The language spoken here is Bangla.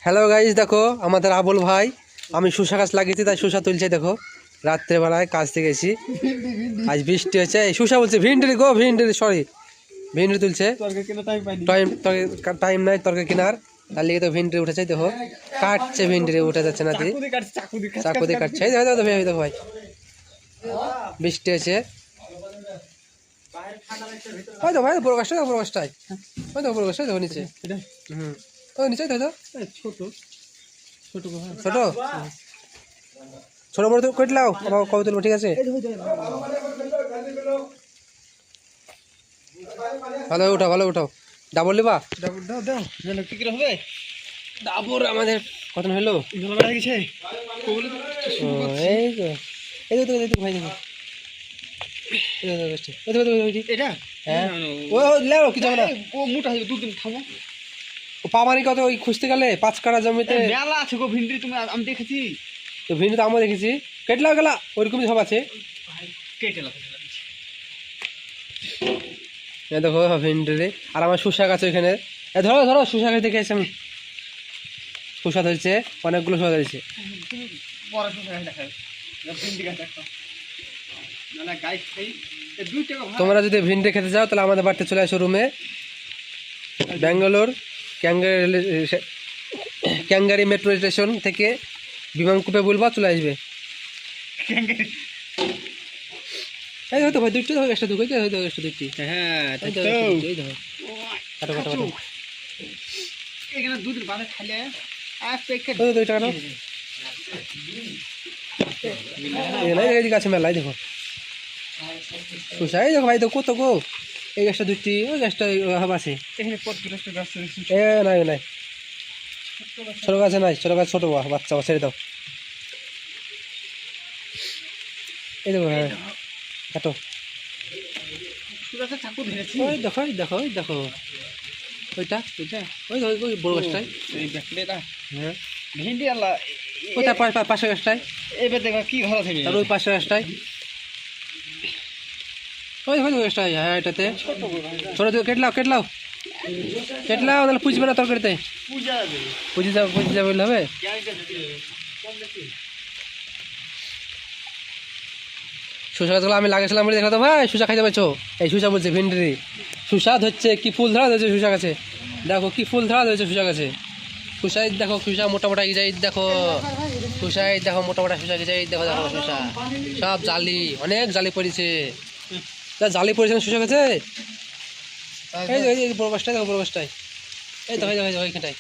হ্যালো গাইস, দেখো আমাদের আবুল ভাই আমি শসা গাছ লাগিয়েছি, তাই শসা তুলছে। দেখো রাত্রেবেলায় কাজ থেকে গেছি, আজ বৃষ্টি হচ্ছে। এই শসা বলছে ভিন্ডি গো, ভিন্ডি সরি ভিন্ডি তুলছে। টাইম নাই তরকারি কেনার, তার লিগে তো ভিন্ডি উঠেছে। দেখো কাটছে, ভিন্ডি উঠে যাচ্ছে না, চাকু দিয়ে কাটছে। দেখো ভাই বৃষ্টি হচ্ছে। ওই তো ভাই বড় গাছটা, বড় গাছটাই ওই তো, বড় গাছটা দেখো নিচে। ওই নিচে দেখো ছোট ছোট ছোট ছোট বড় তো কেটলাও, কবে তুলবো? ঠিক আছে, ভালো উঠাও, ভালো উঠাও। ডাবল লিবা, ডাবর আমাদের কত হলো? এই তো এই তো এই তো ভাই দেখো, পাবানি কত ওই খুঁজতে গেলে 5 কাঠা জমিতে মেলা আছে গো ভিন্ডি, তুমি আমি দেখেছি তো, ভিন্ডি তো আমরা দেখেছি। কেটলাও গেলা ওইরকমই সব আছে। দেখো ভিন্ডি রে, আর আমার শসা গাছ ওইখানে। ধরো ধরো শসা গাছ দেখে এসে আমি শসা ধরেছে, অনেকগুলো শসা ধরেছে। তোমরা যদি ভিন্ডি খেতে যাও তাহলে আমাদের বাড়িতে চলে আসো রুমে। ব্যাঙ্গালোর ক্যাঙ্গারি মেট্রো স্টেশন থেকে বিমান কূপে বলবা, চলে আসবে। এই হয়তো ভাই দুইটা দেখো, একটা দুটো হয়তো একটা দুইটি। হ্যাঁ এই দেখো কাটো কাটো কাটো, এখানে দুদিন বাদে খাইলে আর প্যাকেট দুই টাকা নাও। এই গাছে মেলাই দেখো শসা, এই দেখো ভাই দেখো কত গো। এই গাছটা দুইটি, ওই গাছটা আছে। এখানে পটগুলো গাছ এ নাই নাই, ছোট গাছে নাই, ছোট গাছ ছোট বাচ্চা ছেড়ে দাও। এই দেখো হ্যাঁ কাটো। চাকু ধরেছি, ওই দেখো দেখো দেখো ওইটা ওইটা ওই ওই বড় গাছটাই। এই ব্যাকলেটা হ্যাঁ ভিন্ডি আল্লাহ ওই তার পাশের গাছটাই, এবার দেখো কি ভালো থাকে। আর ওই পাশের গাছটাই, ওই ওই গাছটাই। হ্যাঁ এটাতে ছোট কেটলাও কেটলাও কেটলাও, তাহলে পুজবে না তরকারিতে। পুজি যাবে বললে হবে। শসা গাছগুলো আমি লাগাইছিলাম বলে দেখো তো ভাই, শসা খাইতে পারছো? এই শসা বলছে ভিন্ডি, শসা ধরছে, কি ফুল ধরা ধরেছে শসা গাছে। দেখো কি ফুল ধরা ধরেছে শসা গাছে। শসাই দেখো, শসা মোটা মোটা যাই দেখো, শসাই দেখো মোটা মোটা শসা যাই দেখো। দেখো শসা সব জালি, অনেক জালি পড়েছে। জালি পড়েছে শসা গাছে। এই বড় গাছটাই দেখো, বড় গাছটাই এই দেখো, এইখানটাই।